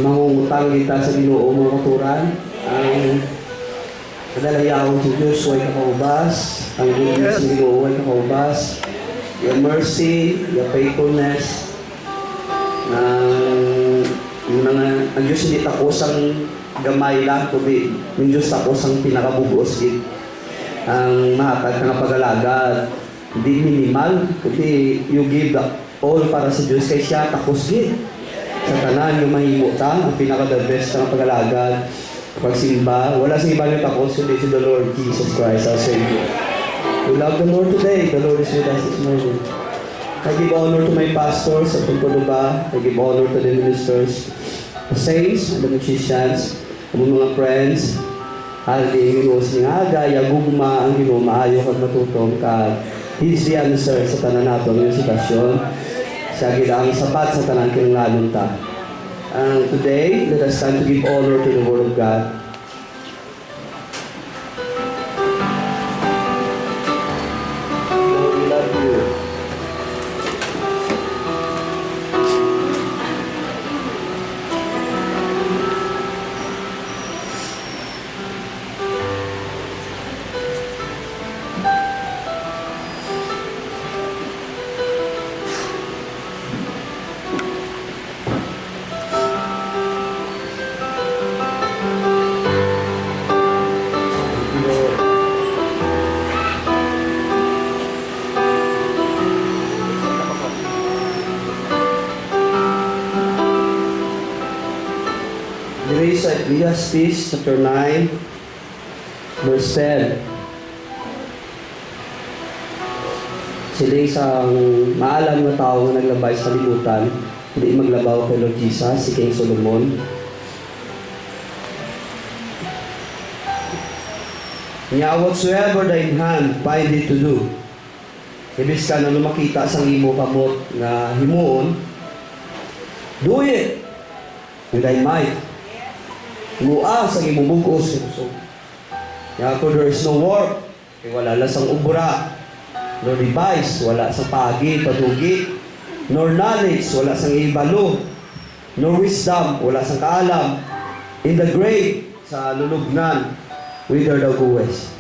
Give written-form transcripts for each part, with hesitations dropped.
mangungutang kita sa Ginoo mga katuran. Ang kadalayaw sa Diyos way kakaubas, ang goodness sa Ginoo way kakaubas, yung mercy, yung faithfulness, ang Diyos hindi takos ang gamay lang, kundi ang Diyos takos ang pinakabugos gid. Ang mahatag nga pag-alagad, hindi minimal, kundi you give the all para sa Diyos, kay siya takos gid. Sa tanan yung mahimo ta, ang pinaka-the best ng pag-alagad, pagsimba, wala sa iba yung takos, kundi si the Lord Jesus Christ, our Savior. We love the Lord today. The Lord is with us this morning. I give honor to my pastors at Pagkuduba. I give honor to the ministers, the saints, and the musicians, ang mga friends. Haldi ang Ginoo sa nga gaya, gugma ang Ginoo, maayo kag matutong kag He's the answer sa tanan nato ng sitwasyon. Siya gid ang sapat sa tanan kinahanglan ta. Today, let us stand to give honor to the Word of God. Lord, we love you. Grace at Ecclesiastes chapter 9, verse 10. Sila isang maalam na tao na naglabay sa kalibutan, hindi maglabaw kay Lord Jesus, si King Solomon. Nya whatsoever thine hand find it to do. Ibig ka na makita sa imo kamot na himuon, do it with thy might. Mua sa imubugos. Yato, there is no work, wala lasang ubra, no device, wala sa pagi, padugi, nor knowledge, wala sang ibalo, nor wisdom, wala sang kaalam, in the grave, sa lulubnan, whither thou goest.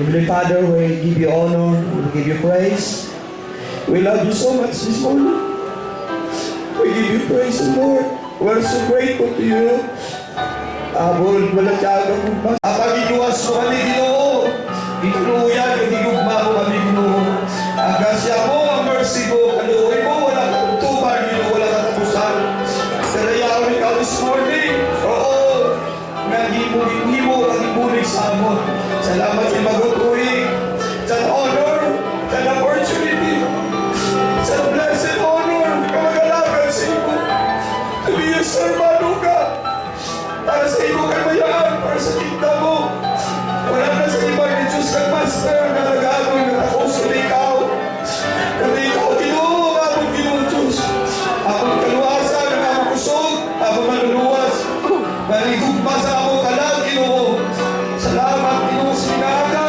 Heavenly Father, we give you honor, we give you praise. We love you so much this morning. We give you praise, Lord. We are so grateful to you. Abol, wala tiyaga kung ba? Pag-inuwas mo kami, Ginoo. Ituluyan, itigugma mo kami, Ginoo. Ang grasya mo, ang mercy mo, kaluoy mo, wala kang tuban, Ginoo, wala kang tapusan. Kalayaw ikaw this morning. Oo, naghimu, naghimulig sa amon. Salamat sa magutuig, sa honor, sa opportunity, sa blessed honor, kamagalagan sa imo. To be a servant, O God. Para sa imo kamayaan, para sa kita mo. Wala na sa iba ni Diyos kang Master na nag-agoy na ako sa ikaw. Kami ikaw, Ginoo, among Ginoo Diyos. Among kaluwasan, among kusog, among manuluwas. Maligugma sa among kalag, Ginoo. Salamat, Ginoo, sa pinaka.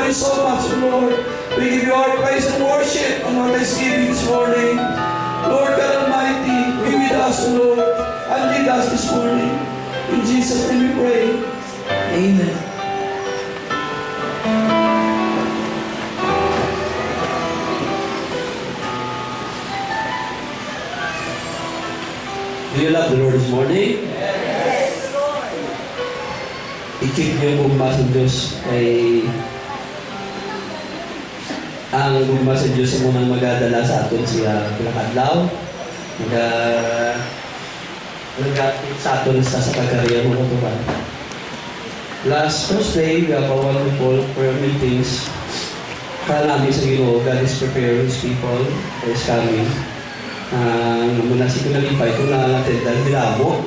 you so much, Lord. We give you our praise and worship and our thanksgiving this morning. Lord God Almighty, be with us, Lord, and lead us this morning. In Jesus' name we pray. Amen. Do you love the Lord this morning? Yes, Lord. I-keep niyo yung gugma sa Diyos ay ang gugma sa Diyos ay munang magadala sa aton siya pinakadlaw. Nag-active sa aton sa pagkariya mo ito ba? Last Thursday, we have a wonderful prayer meetings. Kala namin sa Ginoo, God is preparing His people for His coming. Muna si Kunalipay, kung na-attend dahil bilamo,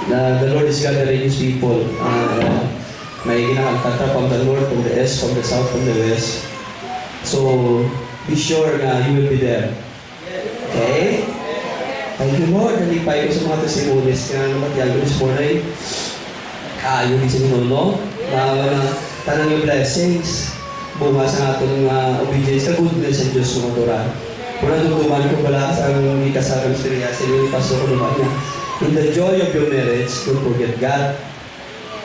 the Lord is gathering His people. May ginakantata from the north, from the east, from the south, from the west. So, be sure na you will be there. Okay? Thank you, Lord. Nalipay ko sa mga testimonies na namatiyag ko this morning. Kayo din sa Ginoo, tanang yung blessings, bunga sa atong obedience, goodness sa Diyos ng Torah. Kung natutuman ko pala sa kasarang istorya, sila yung pastor ko naman niya. In the joy of your marriage, don't forget God.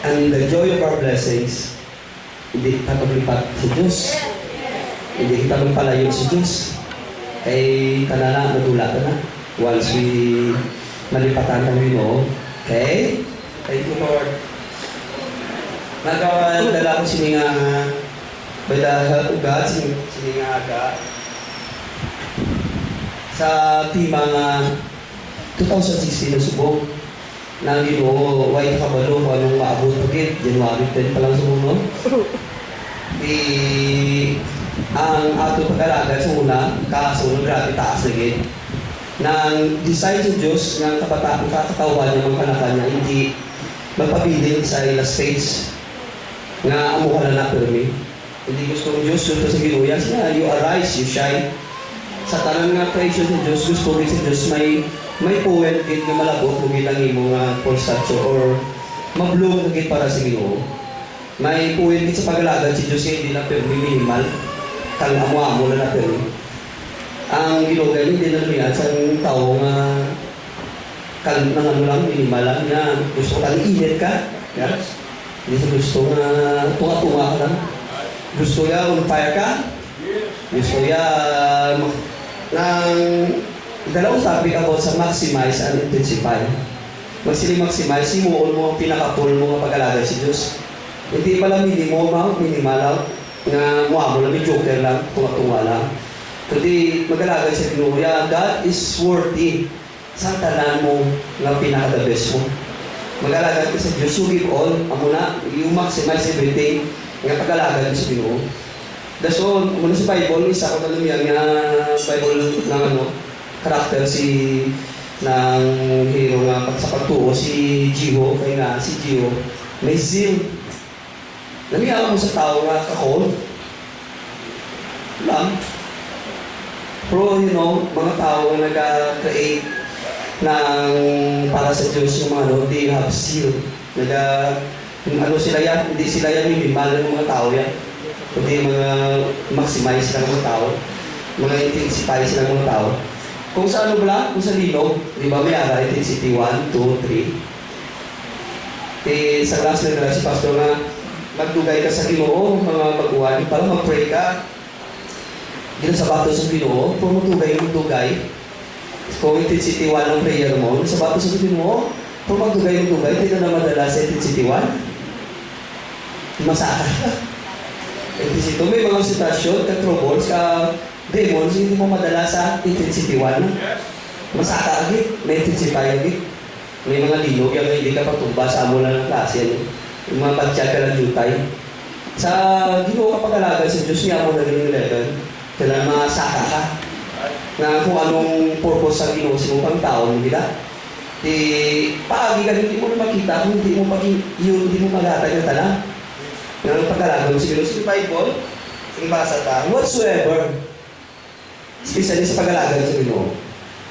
And in the joy of our blessings, hindi kita maglipat sa Diyos. Hindi kita magpalayo sa Diyos. Kay kanana, madula ka na. Once we malipatan ng Ginoo. Okay? Thank you, Lord. Nagdala ko sininga by the help of God, sininga aga sa timang 2016 na subok na Ginoo, why kabalo kung anong maabot pagit, January 10 pa lang sa mundo. Ang ato pag-alaga sa una, kaso grabe taas lagi. Nang design sa Diyos ng kabataan, kakatawan niya, mga kanakan niya, hindi magpabilin sa ila stage nga amo ka na permi. Hindi gusto ng Diyos, gusto sa Ginoo yan siya, you arise, you shine. Sa tanan nga creation sa Diyos, gusto rin sa Diyos may poet kit nga malabot kung ang imo nga for statue or mabloom kit para sa Ginoo. May poet kit sa pag-alagad si Diyos hindi lang pero minimal kang amo-amo na pero ang Ginoo ganyan din na niya sa tao nga kang nang lang minimal lang niya gusto kang init ka. Yes? Hindi sa gusto nga tunga-tunga ka lang. Gusto niya on fire ka. Gusto niya ng dalawang topic about sa maximize and intensify. Maximize, simuon mo ang pinaka-full mo nga pag-alaga si Diyos. Hindi pala minimal lang, nga mo lang, may joker lang, tunga-tunga lang. Kundi mag-alaga si Ginoo, God is worthy sa tanan mo nga pinaka-the best mo. Mag-alaga ka sa Diyos, you give all, amo na, you maximize everything, nga pag-alaga si Ginoo. That's all, muna sa Bible, isa ko na lumiyan nga Bible ng karakter ng hero nga sa pagtuo, si Jiho, kaya nga si Jiho, may zeal. Namiyaw mo sa tao nga kakol. Lang. Pero, mga tao nga nag-create ng para sa Diyos yung mga they have zeal. Sila yan, hindi sila yan minimal ng mga tao yan. Kundi mga maximize lang ng tao, mga intensify sila ng mga tao. Kung sa kung sa linog, di ba may ara, intensity 1, 2, 3. Sa class na si Pastor nga, magdugay ka sa Ginoo, mga baguhan, para mag-pray ka. Ginasabato sa Ginoo, kung magdugay. Kung intensity 1 ang prayer mo, ginasabato sa Ginoo, kung magdugay, hindi na madala sa intensity 1. Masaka ka. Intensity 2, may mga sitwasyon, ka-troubles, ka-demons, hindi mo madala sa intensity 1. Masaka agit, may intensify agit. May mga linog, yung hindi ka patumba sa amo lang ng klase. Yung mga pagtsag ka ng jutay. Sa Ginoo ka pag-alaga sa Diyos, niya mo na rin yung level. Kailangan masaka ka. Na kung anong purpose sa Ginoo, sinupang tao mo kita. Paagi ka, hindi mo na makita kung hindi mo magatag na tala. Ng pag-alaga mo sa Ginoo. Sa Bible, ibasa ta, whatsoever, especially sa pag-alaga sa Ginoo,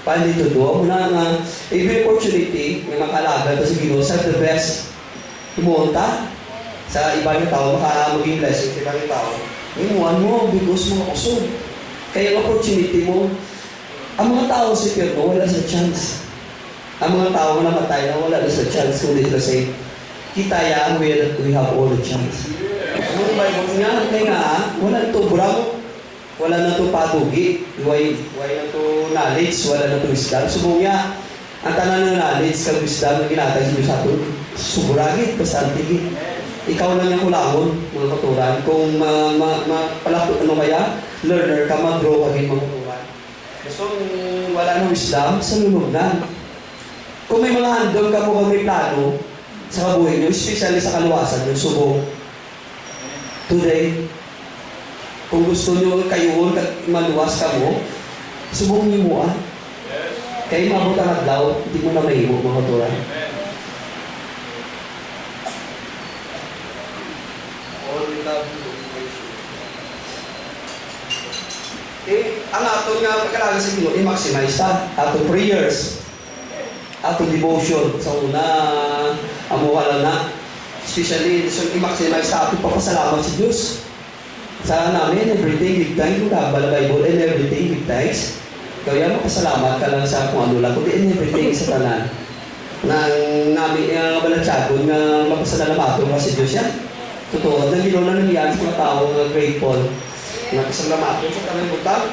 paano dito do? Muna nga, every opportunity na makalaga sa Ginoo, sa the best, tumunta sa ibang tao, maging blessing sa ibang tao, imuan mo because mga kusog. Kaya ang opportunity mo, ang mga tao sa Pierno, wala sa chance. Ang mga tao na namatay na wala na sa chance, kundi sila say, kita yan, we have all the chance. Ang Bible nga, kaya nga, wala na ito bravo, wala na ito padugi, why na ito knowledge, wala na ito wisdom. Subong niya, ang tanan ng knowledge sa wisdom na ginatay sa Diyos ato, suburagit, basta antigit. Ikaw lang yung kulangon, mga katuran. Kung ano kaya, learner ka, mag-grow ka rin mga katuran. So, wala na wisdom, sa lulugnan. Kung may mga handog ka mo, kung may plano, sa kabuhay nyo, especially sa kaluwasan, yung subong. Today, kung gusto nyo kayo, maluwas ka mo, subong nyo mo Kaya mabot ang adlaw, hindi mo na mahimo, mga katuran. Ang ato nga pagkalaga sa Pinoy, i-maximize ta. Ato prayers, ato devotion. Sa una, amuha lang na. Especially, i-maximize ta ato papasalamat sa Diyos. Sa namin, everything give thanks. Kung nabala Bible, and everything give thanks. Kaya makasalamat ka lang sa kung ano lang. Kundi and everything sa tanan. Nang namin, balatsagon nga mapasalamat ka sa Diyos yan. Totoo, na ginawa na niyan sa mga tao na grateful. Nakasalamat sa tanang butang.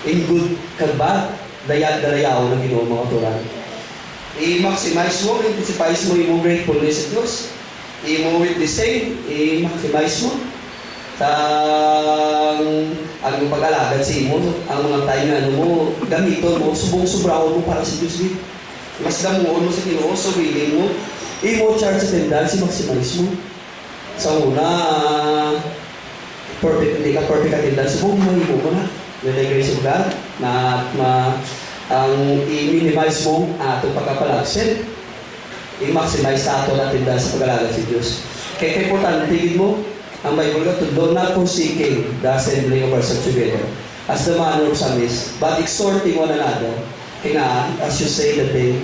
In good kagba, dayag-dalayaw na ginawa mga turan. I-maximize mo, intensify mo yung gratefulness sa Diyos. I-mo with the same, i-maximize mo. Sa ang pag-alagad sa imo, ang mga tayo na ano mo, gamiton mo, subong-subrahon mo para sa Diyos. Mas damuon mo sa Ginoo, so willing mo. I-mo charge attendance, i-maximize mo. Sa una, hindi ka perfect attendance, subong mo na. With the grace of God, ang i-minimize mo itong pagkapalagsin, i-maximize sa ato natin dahil sa pag-alaga sa Diyos. Kaya importante, tigid mo, ang Bible ka, do not forsaking the assembling of ourselves together, as the manner of some is, but exhorting one another. Kaya nga, as you say that day,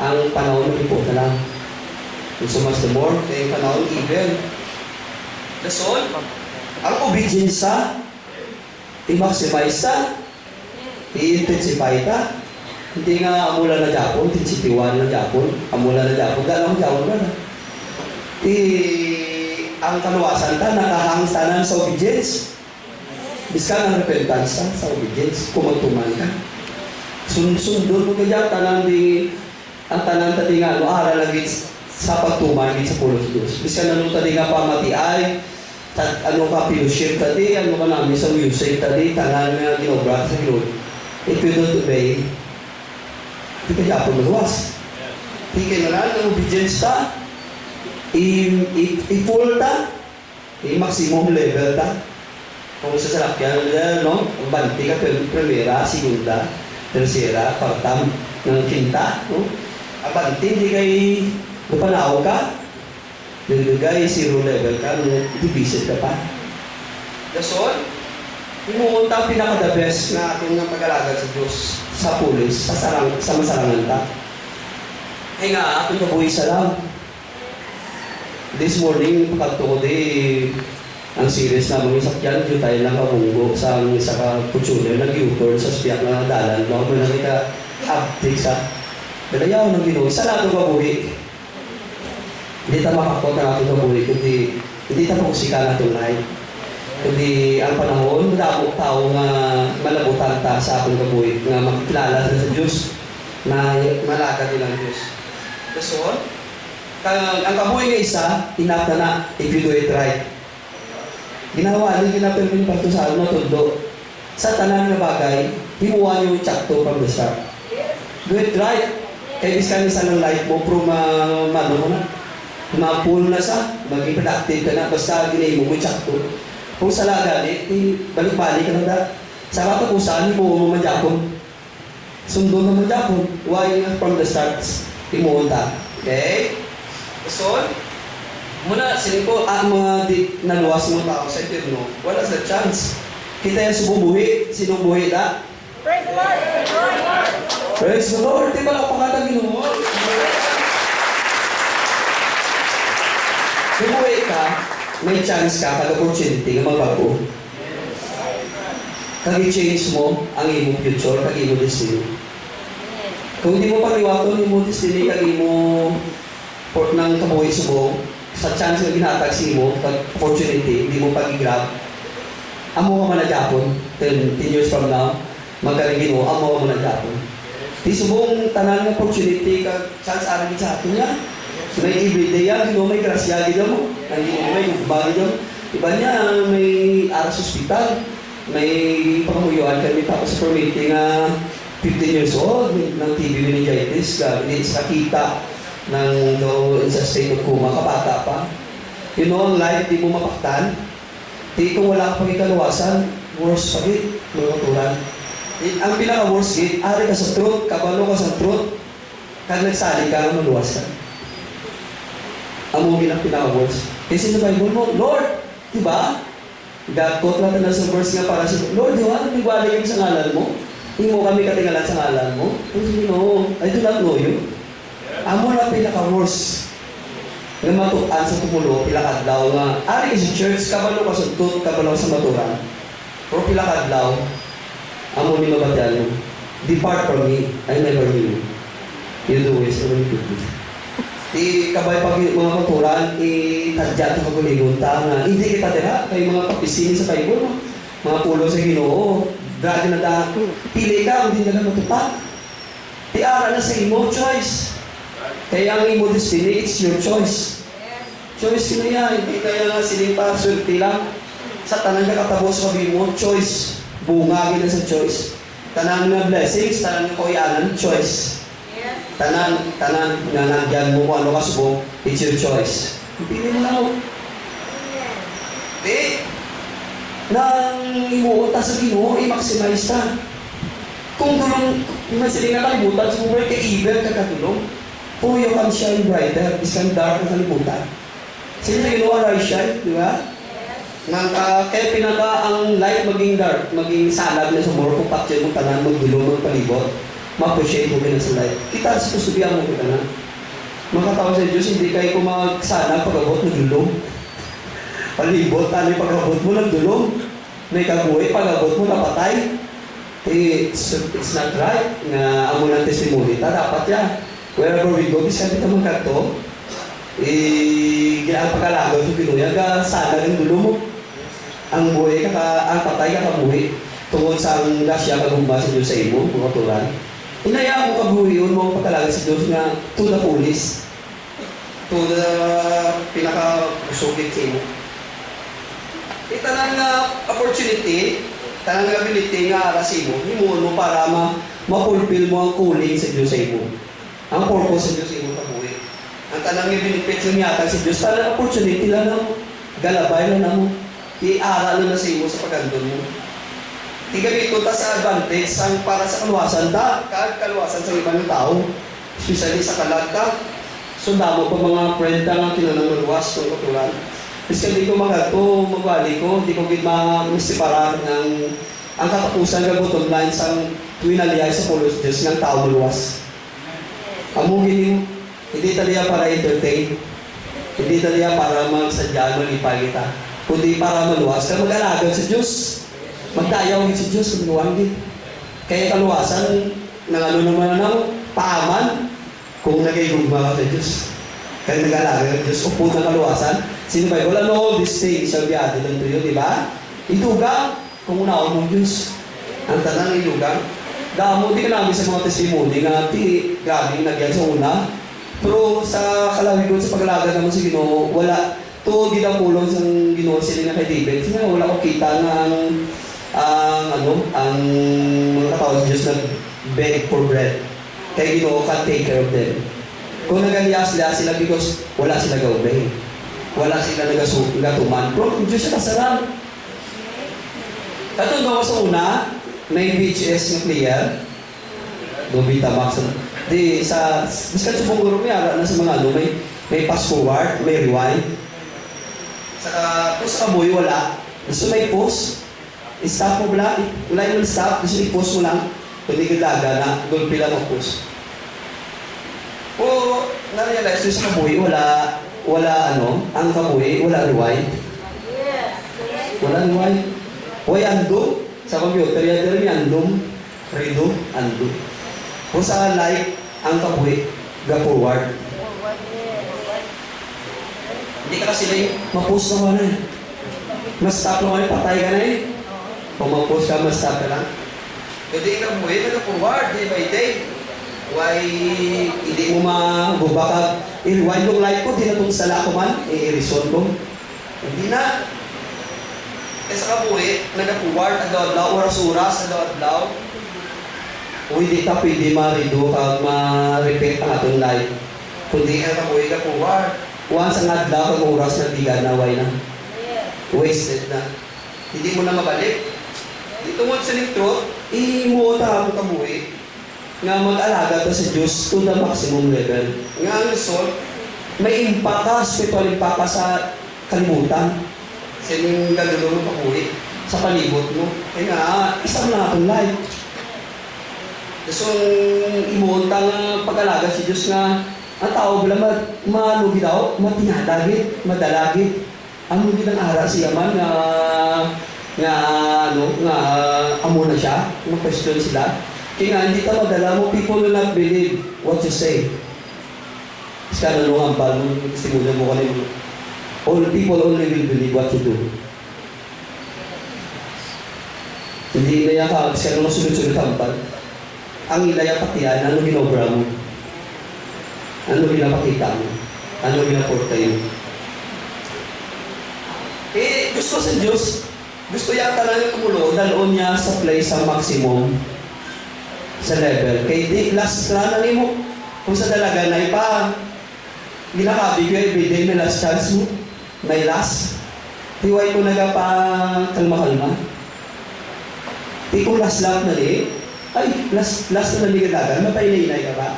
ang panahon ng ipot na lang. And so much the more, kaya yung panahon evil. That's all. Ang obedience sa i-maximize ta, i-intensify ta. Hindi nga amula na Japon, tinsipiwan na Japon, amula na Japon, dalang Japon na. Ang kaluwasan ta, nakahang tanan sa obedience. Biskan ang repentance ta sa obedience, kung magtuman ka. Sundon mo kaya, ang tanan ta di nga, aral lagi sa pagtuman sa pulo sa Diyos. Biskan na nung ta di nga pamatiay, ano ka fellowship tadi, ano ka namin sa music tadi, tanan nga ginobra sa Lord. If you don't obey, hindi ka Japon maluwas. Hindi ka na ng obedience ta, i-full ta, i-maximum level ta. Kung sa salakyan, no? Banti ka, primera, segunda, tercera, kwartam, ng quinta, no? Abanti, hindi kay napanaw ka. Nilagay, zero level ka, divisit ka pa. That's all. Imuunta ang pinaka-the best na ating pag-alaga sa Diyos, sa pulis, sa masarangan ta. Ay nga, ating kabuhi sa lang. This morning, pagkakto ko ang series na mga sakyan, dito tayo lang kabunggo sa kutsuner, nag-U-turn sa spiyak na dalan. Baka mo lang ika-uptick sa dalayaw ng Ginoo. Isa lang ito kabuhi. Hindi tayo makakot na ating kabuhi, kundi hindi tayo makusika na tunay. Kundi ang panahon, madamok tao nga malabutan ta sa ating kabuhi, nga makikilala sa Diyos, na malaga nilang Diyos. So, ang kabuhi nga isa, enough na if you do it right. Ginawa niyo, ginapirmin pa ito sa ano, tundo. Sa tanan na bagay, himuha niyo yung tsakto from the start. Do it right. Kaya iskan isa ng life mo, pero mano mo na. Ma-pull na sa, maging productive ka na, basta ginay mo yung tsakto. Kung sa laganit, balik-balik ka na da. Sa katapusan, himuha mo Japon. Sundo na Japon. Why from the start, himuha ta. Okay? So, muna, siniko, mga naluwas ng tao sa Eterno, wala sa chance. Kita yung sububuhi, sinong buhi na? Praise the Lord! Praise the Lord! Di ba napakatang Ginoo? Bubuhi ka, may chance ka, kag-opportunity nga magbago. Kag-change mo ang imong future, kag imong destiny. Kung di mo pag-iwaton imong destiny, kag imong port ng kabuhi subong, sa chance nga ginatag sa imo, kag-opportunity, hindi mo pag-grab, amo ka man na Japon, 10 years from now, magkarigino, amo ka man na Japon. Di subong tanan ng opportunity, kag chance arang sa atin niya. May everyday yan, may grasya gito mo, may gugba gito. Iba niya, may aras hospital, may pangamuyuan kami tapos sa permitting 15 years old ng TB meningitis, hindi sa kita ng sa state of coma, kabata pa. You know, ang life, di mo mapaktan. Di kung wala ka pang ikaluwasan, worse pa git, mga katulan. Ang pinaka-worst git, ari ka sa truth, kabalo ka sa truth, kag nagsali ka, maluwas ka. Ang mga pinaka-worst. Kasi sa Bible mo, Lord, di ba? Gakot natin na sa verse nga para sa Lord, di ba? Nagwala kami sa ngalan mo. Hindi mo kami katingalan sa ngalan mo. Kasi no, I do not know you. Amo na pinaka-worst. Nga matuan sa tumulo, pilakadlaw nga. Ari ka sa church, kabalo ka sa tut, kabalo sa maturan. Pero pilakadlaw, amo ni mabatyan mo. Depart from me, I never knew you. You do ways of iniquity. Kabay pag mga kulturan, tadya ito kaguligon ta na hindi kita dira kay mga papisini sa Bible, mga pulo sa Ginoo, dragi na da, pili ka, hindi na matupad. Tiara na sa imo, choice. Kaya ang imo destiny, it's your choice. Choice na yan, hindi kaya nga silipa, surti lang. Sa tanang nakatapos sabi mo, choice. Bungagin na sa choice. Tanang na blessings, tanang na kuyanan, choice. Tanan nga nandiyan mo kung ano ka subong, it's your choice. Pili mo lang ako. Di, nang imuota sa Ginoo, i-maximize ta. Kung tulong, kung sila nga kalibutan, sa mga ka-even, kakatulong, for you can shine brighter, isang dark na kalibutan. Sila sa Ginoo, arise shine, di ba? Kaya pinaka ang light maging dark, maging salad na sumuro, kung patyo mo tanan, magdulong, magpalibot, ma-appreciate mo ka na sa life. Kita sa kusubihan mo kita na. Makatawa sa Diyos, hindi kayo kumagsana pag-abot ng dulong. Palibot, ano yung pag-abot mo ng dulong? May kabuhay, pag-abot mo napatay. It's not right. Nga amo ng testimony ta, dapat yan. Wherever we go, bisa kita magkato. Ang pagkalagaw sa Pinoy, sana ng dulong mo. Ang buhay, ang patay kakabuhay. Tungkol sa ang lasya kagumba sa Diyos sa imo, mga turan. Inaya mo kabuhiyon mo ang pagkalaga sa Diyos nga to the fullest. To the pinaka-usugit sa imo. Tanang nga opportunity, tanang nga ability nga aras imo, himuon mo para ma-fulfill mo ang calling sa Diyos sa imo. Ang purpose sa Diyos sa imo kabuhi. Ang tanang nga benefits ng yatag sa Diyos, tanang opportunity lang na mo. Galabay lang na mo. I-aral na sa imo sa pagandon mo. Tigamito ta sa advantage ang para sa kaluwasan ta, kaluwasan sa ibang tao, especially sa kalagta. Sundamo pa mga friend ta nga kinanang maluwas kung katulan. Kasi hindi ko magato, magwali ko, hindi ko masiparar ng ang katapusan ng bottom line sa winaliyay sa pulos Diyos ng tao maluwas. Amugin hindi taliya para entertain, hindi taliya para magsadya, malipay kita, kundi para maluwas ka mag-alaga sa Diyos. Magdayaw si Diyos, kumuluan din. Kaya kaluwasan, ng ano naman na paaman, kung nag-igugma ka sa Diyos. Kaya nag-alaga ng Diyos, upo na kaluwasan. Sino ba? Wala no all these things shall be added unto you, di ba? Itugang, kung unaon mong Diyos. Ang tanang ilugang. Damo, di ka namin sa mga testimony nga, grabe, nagyan sa una. Pero sa kalawigon, sa pag-alaga naman sa Ginoo, wala. To, ginapulong sa Ginoo sila nga kay David. Sila wala ko kita nga ang mga katao sa Diyos na beg for bread. Kaya Ginoo can take care of them. Kung nagaliya sila because wala sila gaubay. Wala sila nagatuman. Pero kung Diyos siya kasarap. Katong gawa sa una, may VHS na player. Dobita Max. Di sa, miskan sa pong group niya, na sa mga may fast forward, may rewind. Saka, kung sa kaboy, wala. Gusto may pause. I-stop mo wala yung stop, gusto i-post mo lang, kundi galaga na, gulpi lang mag-post. O, na-realize yung sa kabuhi, wala ang kabuhi, wala rewind. pangalan, why undo? Sa computer, yan din andum, redo, undo. Kung sa like, ang kabuhi, ga forward. Hindi ka kasi na ma-post na wala eh. Mas-stop na wala, patay ka na eh. Kung ma-post ka, mas-stop ka lang. Kasi ka buhay, nag-forward, day by day. Why, hindi mo mag-go back up. I-rewind yung like ko, di na itong sala ko man, i-resolve ko. Hindi na. Kasi sa kabuhi, nag-forward, adlaw-adlaw, oras-oras, adlaw-adlaw. Hindi ka pwede ma-redo ka, ma-repeat ang atong life. Kundi ka kabuhi ka forward. Once ang adlaw, ang oras na di ka naway na. Wasted na. Hindi mo na mabalik. Dito mo sa truth, imuota ako kabuhi nga mag-alaga ka sa Diyos to the maximum level. Nga ang result, may impact ka, spiritual impact ka sa kalimutan. Sa inyong gagawin mo kabuhi sa palibot mo. Kaya nga, isang na akong life. So, imuunta nga pag-alaga si Diyos nga, ang tao bala malugi daw, matinadagit, madalagit. Ang lugi ng ara siya man nga amo na siya, question sila. Kaya nga, hindi ka madala mo, people will not believe what you say. Kasi ka nalungan pa, nung simulan mo kanina. All people only will believe what you do. Hindi na yan ka, kasi ka nung sunod-sunod tampal. Ang ilaya patiyan, ano ginobra mo? Ano ginapakita mo? Ano ginaportay mo? Gusto sa Diyos, gusto yata lang yung tumulo, dalon niya sa place sa maximum, sa level. Kaya di, last na mo, kung sa dalaga na ipa, ginakabi ko everyday may last chance mo, may last. Tiway ko nagapa kalma-kalma. Di kung last lap na di, ay, last na naligadagan, mapay-inay ka ba?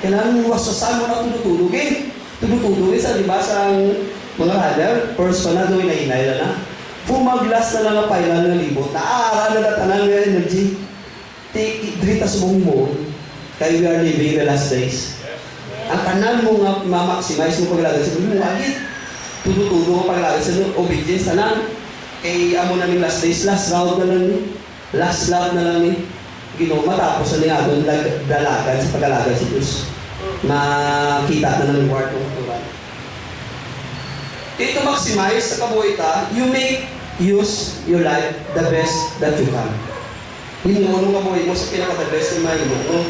Kailangan wasasan mo na tumutulugin. Tumutulugin sa, di ba, sa mga radar, first pa na doon na na. Pumaglas na lang ang pailan ng libot, naaaral na tanang ng energy. Drita sa mong mo, kaya we are living the last days. Ang tanan mo nga ma-maximize mo paglagay sa mo, lagi. Tututudo mo paglagay sa obedience, tanan. Kaya amo namin last days, last round na lang, last lap na lang eh. Matapos na nga doon dalagan sa pag-alaga si Diyos. Makita na ng reward ng Turan. Ito maximize sa kabuhita, you make use your life the best that you can. Hinuno kabuhay mo sa pinaka-the best na may mo.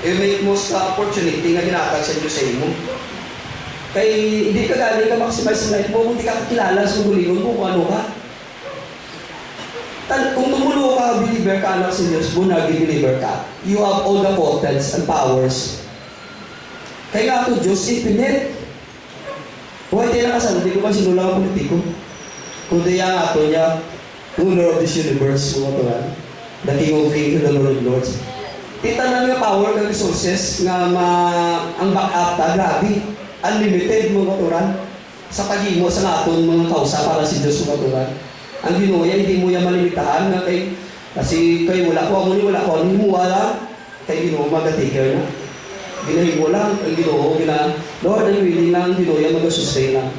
You make most the opportunity nga ginatag sa Diyos sa imo. Kaya hindi ka galing ka maximize sa life mo, hindi ka kakilala sa gulingon mo kung ano ka. Kung tumulo ka, believer ka, anak sa Diyos, bunagi believer ka, you have all the potentials and powers. Kaya nga ito, Diyos, infinite. Huwag tayo nakasal, hindi ko man sinulang ang politiko. Kung tayo nga ito niya, ruler of this universe, kung ito nga, the King of Kings and the Lord of Lords. Kita na nga power ng resources nga ang back-up ta, grabe, unlimited mga katuran. Sa pag-imo sa naton mga kausa para si Diyos mga katuran. Ang ginuya, hindi mo yan malimitahan na kasi kayo wala ko, wala ko, hindi mo wala, kayo ginuha mag-take care na. Ginahin mo lang, ang ginuha, Lord, ang willing lang, ginuha mag-sustain lang.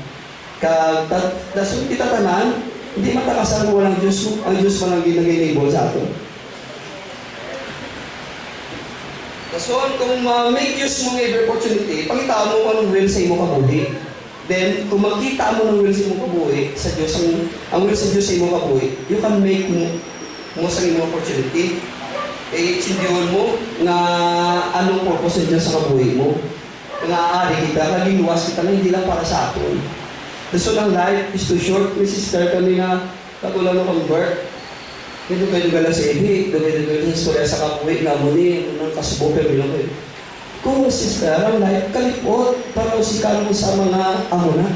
Dasun kita tanan, hindi matakasan mo walang Diyos mo, ang Diyos mo lang ginag-enable sa ato. Dasun, kung make use mo ng every opportunity, pangitaan mo kung anong will sa imo kabuhi. Then, kung makita mo ng will sa imong kabuhi, sa Diyos, ang will sa Diyos sa imong kabuhi, you can make mo sa imong opportunity. Sindiyon mo nga anong purpose sa Diyos sa kabuhi mo. Nga aari kita, naging luwas kita na hindi lang para sa atin. So, ang life is too short. May sister kami nga katulad ng convert. Dugay-dugay lang sa ibi, dugay-dugay lang sa istorya sa kabuhi, nga muli, ng kasubo, pero bilang ko. Kung sister, ang life, kalipot para usikan mo sa mga amo na.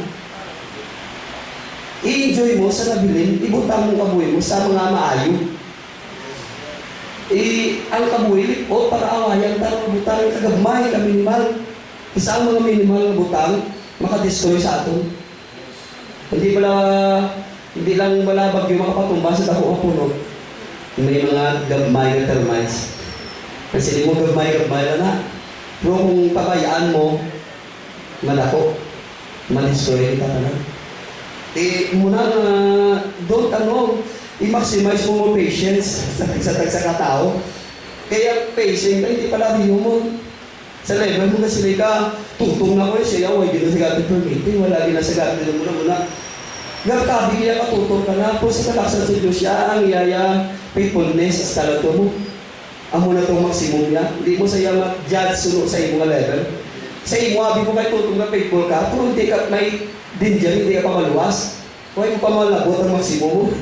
I-enjoy mo sa nabilin, ibutang mo kabuhi mo sa mga maayo. Ang kabuhi, lipot para awayan tayo, butang kagagmay, kaminimal. Isa ang mga minimal na butang, makadestroy sa aton. Hindi lang bala bagyo makapatumba sa dako ang puno. May mga gagmay na termites. Kasi hindi mo gagmay na. Pero kung pabayaan mo, malako, madestroy kita na. Muna don't i-maximize mo mo patience sa katao. Kaya patient, hindi pala mo. Sa level mo kasi ka, tutong na ko siya, huwag ginasagatin permitting, wala ginasagatin muna. Gagkabi kaya katutong ka na, po sa kalaksan sa Diyos siya, ang iyaya, faithfulness, sa talato mo. Amo na itong maximum niya. Hindi mo saya mag-judge sunod sa iyong level. Sa iyong abi mo kayo tutong na faithful ka, kung hindi ka may danger, hindi ka pa maluwas, huwag mo pa malabot ang maximum mo.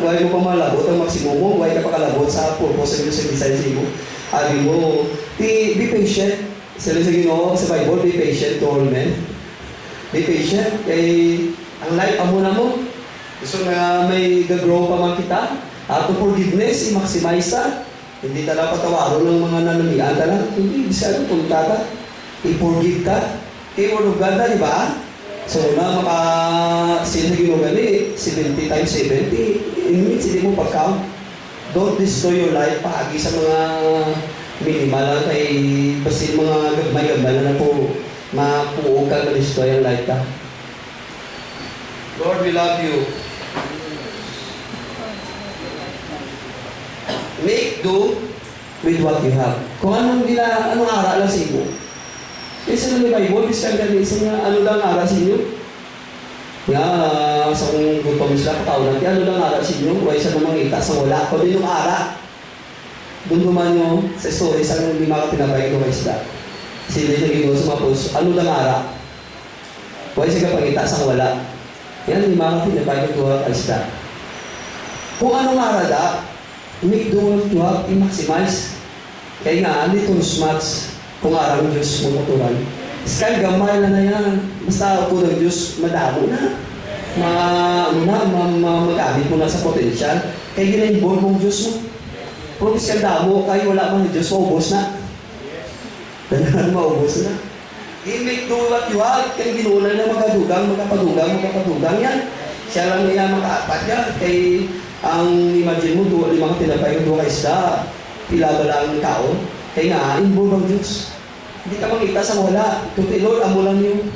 Huwag mo pa malabot ang maximum mo, huwag ka pa kalabot sa purpose ng Diyos sa design mo. Abi mo, be patient. Sa Ginoo, sa Bible, be patient to all men. Be patient. Kaya ang life, amo na mo. Gusto na may gagrow pa man kita. To forgiveness, i-maximize sa. Hindi tala patawaron ng mga nanamian tala. Hindi, bisa na punta ka. I-forgive ka. Kaya word of God na, di ba? So na sila Ginoo gani, 70 times 70. In minutes, hindi mo pag-count. Don't destroy your life paagi sa mga minimal lang kay basta mga gagmay-gagmay na po mapuog ka ma-destroy ang life ka. Lord, we love you. Make do with what you have. Kung anong ara lang sa inyo. Isa na ni Bible, biskan ka isa nga, ano lang ara sa inyo? Sa kung gutom sila, katao natin, ano lang ara sa inyo? Huwag isa na mangita sa wala. Kung din yung ara, doon duman nyo sa story sa lima ka pinabay ko kay isda. Sila yung Ginoo sa mga post, ano lang ara? Huwag isa ka pangita sa wala. Yan, lima ka pinabay ko kay isda. Kung anong ara da, make do what you have, i-maximize. Kaya nga, little smarts, kung araw ng Diyos mo maturan. Skan, gamay na yan. Basta po ng Diyos, madamo na. Mag-amit mo na sa potensyal. Kaya gina-involve mong Diyos mo. Pero iskan damo, kayo wala man ng Diyos, maubos na. Danahan maubos na. I-make do what you have. Kaya ginuna na magadugang yan. Siya lang niya makaapat yan. Kaya ang imagine mo, limang tinapay yung ka isda. Pila ba lang kao? Kaya nga, involve ang Diyos. Hindi ka makita sa wala. Kundi Lord, amo lang yung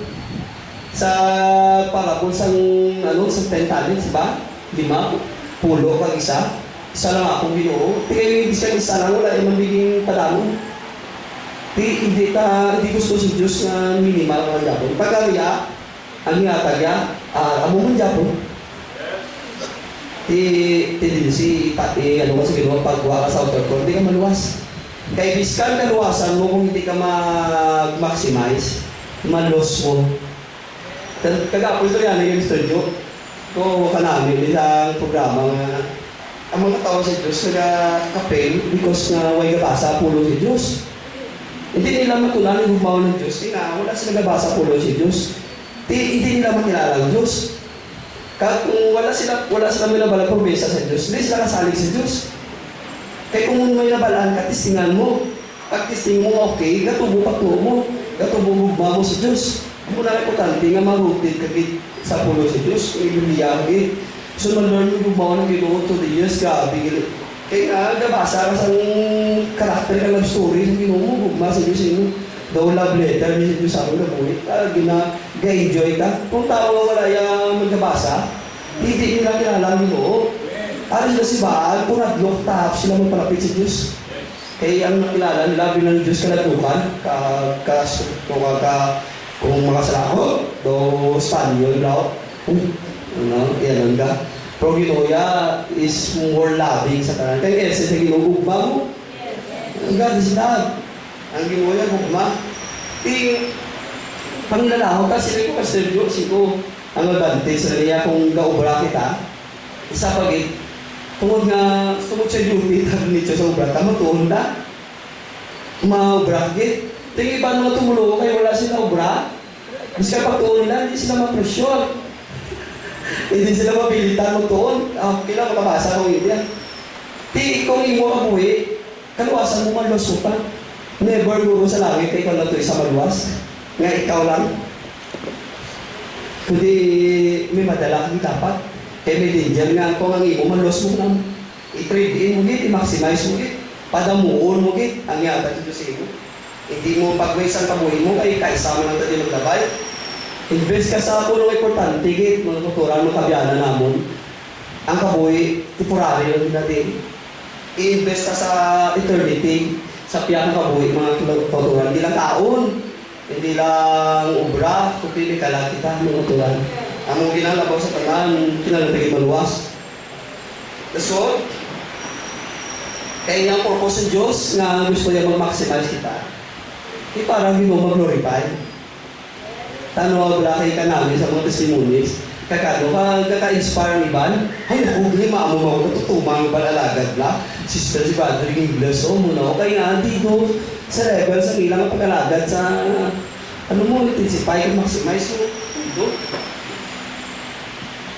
sa parabol sa 10 talents, ba? 5, 10 kag isa. Isa lang akong Ginoo. Kaya yung isa lang, wala yung mabiging padamon. Hindi gusto si Diyos na minimal ang Japon. Pagkariya, ang hinatag niya, amo man Japon. Tendency, pati, kasi Ginoo, pagwa ka sa outer court, hindi ka maluwas. Kaya biskan kaluwasan mo kung hindi ka mag-maximize, malos mo. Kagapos ito yan, yung studio. Ko namin, isang programa nga, ang mga tao sa Diyos nagka-kapel because nga way gabasa pulo si Diyos. Hindi nila matunan yung gumawa ng Diyos. Wala sila gabasa pulo si Diyos. Hindi nila makilala ang Diyos. Kung wala sila may nabalang promesa sa Diyos, hindi sila kasalig sa Diyos. Kaya kung may nabalaan ka, testingan mo. Pag testing mo, okay, gatubo patuo mo. Gatubo mugma mo sa Diyos. Ang muna importante nga marutid kagit sa pulo sa Diyos. Kung ibibiyagi. So, na-learn mo gumawa ng Ginoo to the years, grabe. Kaya nga, nabasa ka sa karakter ka love story sa Ginoo mo, gugma sa Diyos mo. Daw love letter, ni Diyos sa akin nabulit. Ga-enjoy ka. Kung tao wala yung magkabasa, hindi nila kilala ang Ginoo. Aral sila si Baal, kung nag-look top, sila magpalapit sa Diyos. Kaya ang nakilala nila, bilang Diyos kalatukan, kung makasala ko, do Spanyol lao, yan ka. Pero Ginoya is more loving sa kanan. Kaya sa ginugugma mo, God is love. Ang Ginoya, gugma. Pangilalahon ka, sila ko kasi Diyos, ang advantage sa niya kung gaubra kita, isa pagit, tungod sa duty, taglit siya sa ubra, tamo tuon na. Maubra-git. Tingin ba mga tumulo kayo wala sila ubra? Mas kapag tuon nila, hindi sila mapresyon. Hindi sila mabilitan mo tuon. Kailangan makabasa ko yun yan. Kung imo ka buhi, kaluwasan mo maluso pa. Never guro sa langit, ikaw lang ito sa maluwas. Nga ikaw lang. Kundi may madala kang dapat. Kaya may danger nga kung ang imo, malos mo lang. I-trade in mo git, i-maximize mo git. Padamuon mo git, ang yata dito sa imo. Hindi mo pag-waste ang pamuhin mo, kaya kaisa mo lang tayo maglabay. Invest ka sa pulong importante, git, mga kultura, mga kabyanan namon. Ang kabuhi, temporary lang din natin. I-invest ka sa eternity, sa piyang kabuhi, mga kultura. Hindi lang kaon, hindi lang obra, kundi ka lang kita, mga kultura. Ang ginalabaw sa tanan, kinalapagin maluwas. So, kaya yung purpose ng Diyos na gusto niya mag-maximize kita, di parang hindi mo mag-glorify. Tano wala kay ka namin sa mga testimonies, kakano kaka-inspire ni Ban, ay naku, lima mo mga katutumang balalagad na, sister si Padre Ingles, o muna, o kaya dito sa level, sa ilang pag-alagad, sa, ano mo, intensify, maximize mo, dito.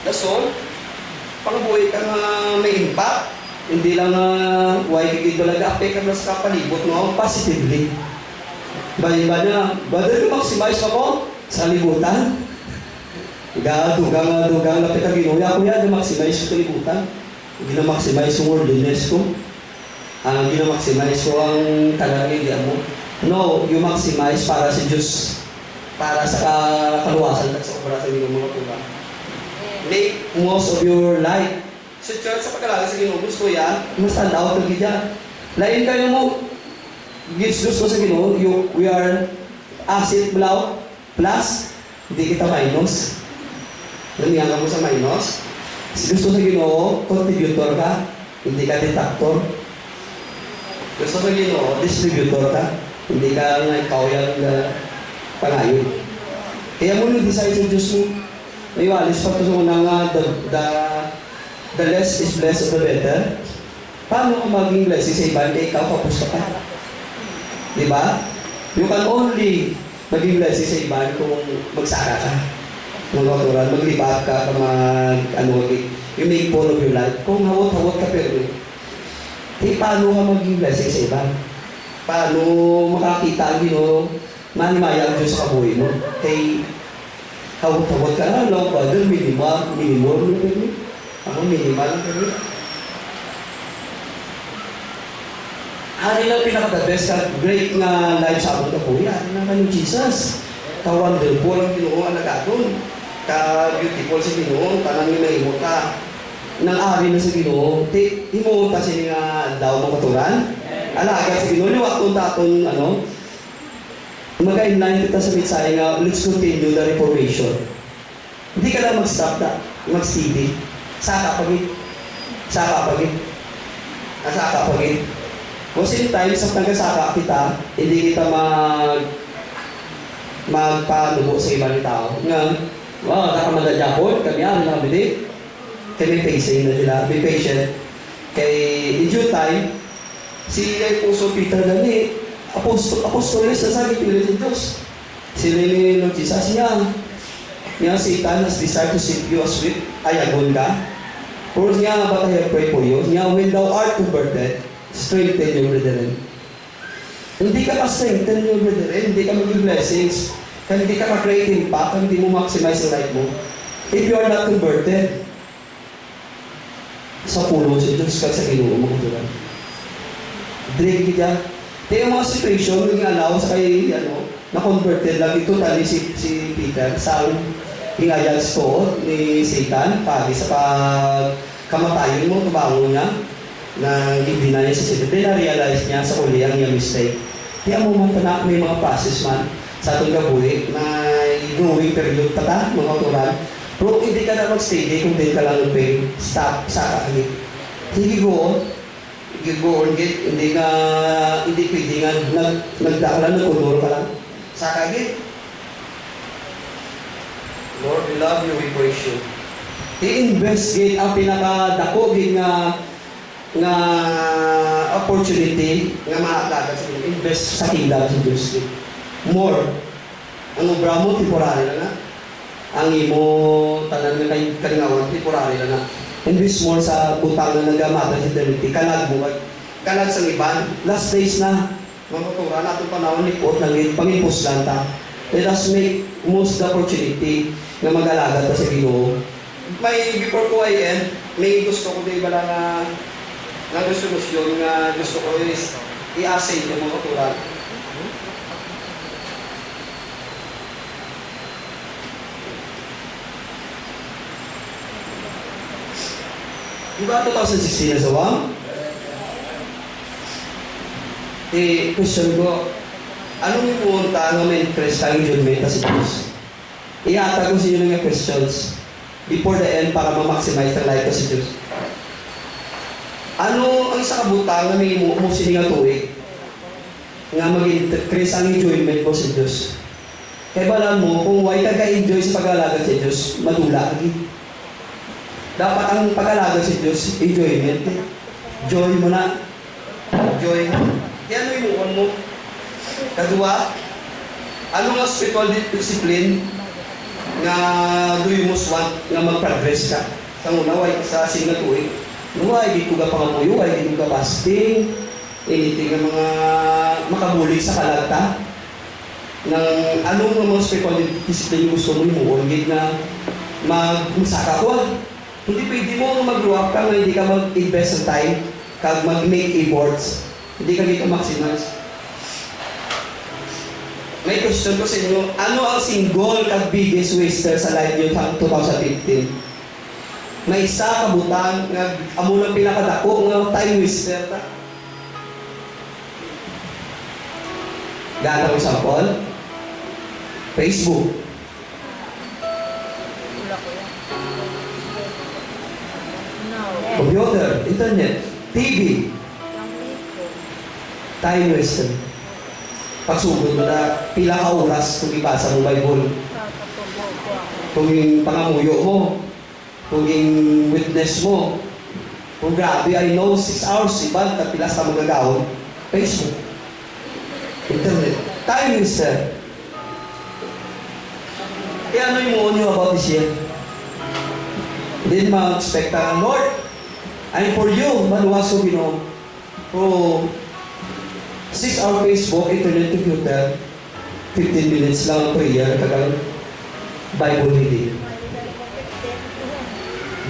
That's all. Pangbuhay ka na may impact, hindi lang why kikito lang ka-affect ka sa kapalibot mo, positively. Ba na, badal ka maximize ako, sa libutan. Dugang lapit ang ginuya ko yan, gina-maximize ko sa libutan. Gina-maximize yung worldliness ko. Gina-maximize ko ang kalagay mo. No, you maximize para sa Diyos. Para sa kaluwasan at sa obra sa inyong mga tulang. Make most of your life. Sa church, sa pagkalagay sa Ginoo, gusto yan, must stand out ng gidya. Lain kayo mo, gusto sa Ginoo, we are asset blau, plus, hindi kita minus. Namiyan ka mo sa minus. Gusto sa Ginoo, contributor ka, hindi ka detractor. Gusto sa Ginoo, distributor ka, hindi ka nga ikaw yung pangayon. Kaya mo nung decide sa Diyos mo, may walis pa ito sa the less is blessed of the better. Paano ka maging blessing sa iba, kaya ikaw kapusta ka? Diba? You can only maging blessing sa iba kung magsaka ka. Magkaturan, maglipat ka, you make full of your life. Kung hawat-hawat ka pero, paano ka maging blessing sa iba? Paano makakita ang Ginoo, manimaya ang Diyos sa kabuhay mo? Kay hawat-hawat ka na, long brother, minimal, ako minimal lang pero. Hari lang pinaka-the best ka, great nga life sa abot ka po. Hari lang ka ng Jesus. Ka-wonderful ang Ginoo ang nagaton. Ka-beautiful sa Ginoo, tanang yung mahimo ka. Nang ari na sa Ginoo, himo ta sila nga daw mga katuran. Alaga sa Ginoo, liwat kong taton, mag-inline kita sa mitsaya nga, let's continue the reformation. Hindi ka lang mag-stop na, mag-steady. Saka pagit. Kasi times sa tagasaka kita, hindi kita magpanubo sa ibang tao. Nga, nakamadadya po, kami nakabili. Kami facing na sila, be patient. Kay in due time, si Apostle Peter gani, apostoles na sabi pili sa Diyos. Sila ni Lord Jesus niya, Satan has desired to sift you as wheat, ayagon ka. For niya, but I have prayed for you. Niya, when thou art converted, strengthen your brethren. Hindi ka ka-strengthen your brethren, hindi ka maging blessings, kaya hindi ka ka-create impact, hindi mo maximize ang life mo. If you are not converted, sa pulo si Diyos ka sa Ginoo mo katulan. Drake kita. Kaya yung mga situation, naging allow sa kay, na-converted lang ito tali si Peter sa hingayag ko ni Satan, pagi sa pagkamatayon mo, tubango niya, na hindi na niya sa Satan. Then na-realize niya sa uli ang niya mistake. Kaya mo man na may mga process man sa atong gabuhi na growing period tata, mga katulan. Pero hindi ka na mag-steady kung din ka lang pay, stop, saka agit. Sige go on, hindi pwede nga, nagdakalan, nagkulor ka lang. Saka agit. Lord, we love you, we praise you. I-investigate ang pinakadako nga opportunity nga maatlagan sa Diyos. Invest sa kingdom sa Diyos. More. Ang obra mo, temporary na na. Ang imo tanan nga kalingawan, temporary na na. Invest more sa butang na nagamata sa eternity. Kalag mo, kalag sa iban. Last days na. Mga katura na itong panahon ni Port, pangipos lang ta. Let us make most the opportunity na mag-alaga ta sa Ginoo. Before ko ay end, may gusto ko din ba na gusto nga gusto ko is i-assay yung mga katura. Di ba 2016 na sawang? Question ko, anong ipunta nga may interest tayong judgment sa Diyos? Ihatag ko sa inyo ng questions before the end para ma-maximize ang life ko sa Diyos. Ano ang isa kabutang na may mo sini nga tuwig nga mag-increase ang enjoyment ko sa Diyos? Kaya balaan mo, kung why ka ka-enjoy sa pag-alaga sa Diyos, madula lagi. Dapat ang pag-alaga sa Diyos, enjoyment. Joy mo na. Joy. Kaya ano inuwan mo? Kadua, ano nga spiritual discipline nga do you most want nga mag-progress ka? Sa una, why sa sinatuig? Why, di ko ka pangamuyo, why, di ko ka fasting, anything nga mga makabulig sa kalagta. Nang anong mga spiritual discipline gusto mo imuon, gid na mag-musaka ko. Hindi pwede mo mag-grow up ka nga hindi ka mag-invest ng time kag mag-make efforts. Hindi ka dito maximize. May question ko sa inyo, ano ang single kag biggest waster sa life niyo sa 2015? May isa kabutang nga amo lang pinakadako nga time waster ta. Gana ko sample? Facebook. Computer, internet, TV. Time waster. Pagsugod mo na pila ka oras kung ibasa mo Bible. Kung yung pangamuyo mo, kung yung witness mo, kung grabe, I know 6 hours, iba, kapilas ka magagawin. Facebook. Internet. Time waster. Kaya ano yung mo about this year? Hindi ma-expect na, Lord, I'm for you, maluwas ko Ginoo. Pero 6-hour Facebook, internet, computer, 15 minutes lang ang prayer, kagang Bible reading.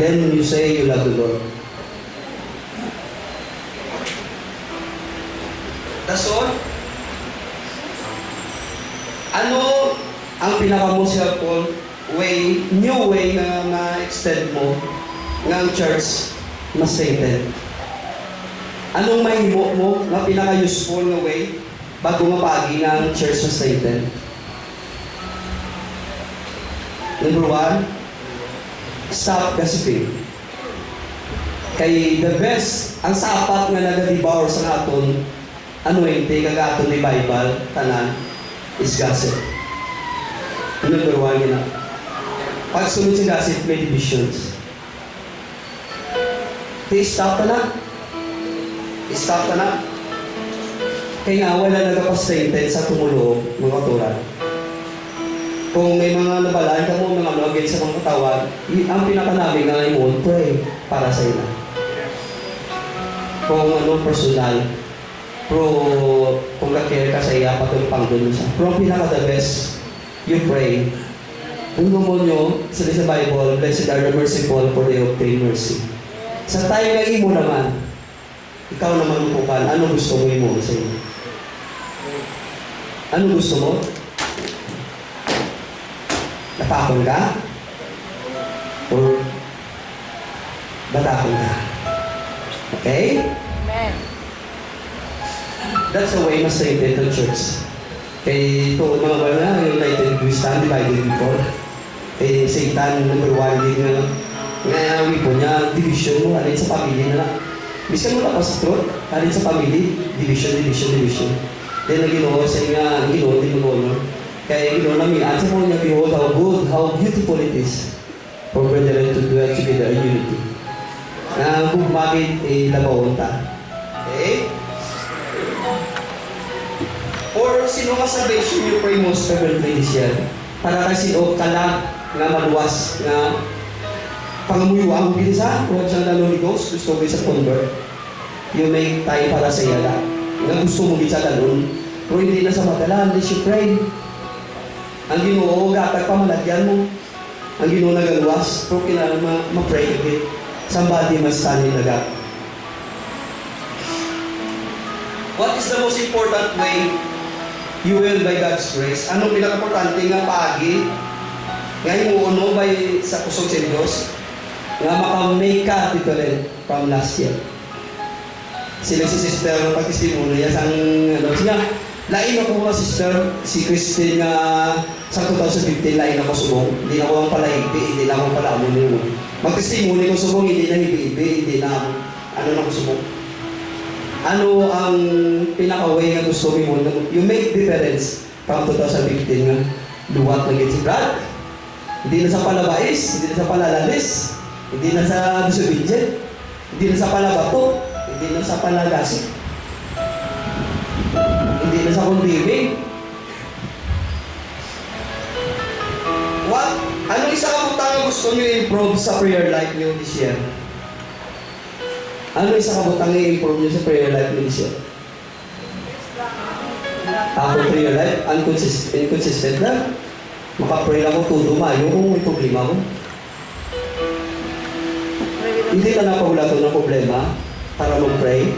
Then you say you love the Lord. That's all. Ano ang pinaka-most helpful way, new way na ma-extend mo ng church mas strengthen? Anong mahimo mo na pinaka-useful na way bago mapagi ng church mas strengthen? Number 1, stop gossiping. Kay the best, ang sapat nga nagadibaw sa aton, ano hindi kagaton ni Bible, tanan, is gossip. Number 1 yun na. Pag sunod si gossip, may divisions. Stop ka na. Stop ka na. Kaya nga, wala nagpapastrengthen sa tumulong mga turan. Kung may mga nabalaan ka mo, mga login sa mga katawan, ang pinakanabi nga ngayon, pray para sa ina. Kung ano, personal, pero kung kakir ka sa iya, patulpang doon sa. Pero ang pinaka-the best, you pray. Kung mo nyo, sa Bible, blessed are the merciful for they obtain mercy. Sa tayo na imo naman, ikaw naman upukan, ano gusto mo imo sa iyo? Ano gusto mo? Napakon ka? Or batakon ka? Okay? Amen. That's the way mas strengthen the church. Kay ito, mga bala, united we stand divided before. Kay Satan, number 1, din nga, ngayawi po niya, division mo, alin sa pamilya na lang. Miskan mo lang sa truth, alin sa family, division. Then nag-ginoo sa nga, ginoo din mo no? Kaya ginoo namin, answer mo niya, behold how good, how beautiful it is for brethren to dwell together in unity. Na bumagit, labawon ta. Okay? Or sino ka salvation you pray most fervently this year? Para kasi o kalag nga maluwas nga pangamuyuan mo kinisa, huwag siyang na Holy Ghost, gusto mo sa convert. You make time para sa iya lang. Nga gusto mo sa dalon, pero hindi na sa madalan, unless you pray. Ang Ginoo, gatag pa malagyan mo. Ang Ginoo nagaluwas, pero kailangan ma-pray again. Somebody must stand in the gap. What is the most important way you will by God's grace? Anong pinaka-importante nga paagi? Ngayon mo, by sa kusog sa Diyos? nga makamake ka dito rin from last year. Sila si Sister pag-testimono niya sang siya, lain ako mga sister, si Christine nga sa 2015 lain ako subong. Hindi na ako ang palaibi, hindi na ako palamon mo. Mag-testimony ko subong, hindi na hibi-hibi, hindi na ano na ko subong. Ano ang pinaka-way na gusto mo? You make difference from 2015 nga. Luwat na si Brad. Hindi na sa palabais, hindi na sa palalalis, hindi na sa disobedient, hindi na sa palabato, hindi na sa palagasik, hindi na sa condemning. Ano isa ka butang gusto nyo improve sa prayer life nyo this year? Ano isa ka butang i-improve nyo sa prayer life nyo this year? Ako prayer life, inconsistent lang. Makapray lang ko todo mayo kung may problema ko. Hindi ka napagulato ng problema para mag-pray.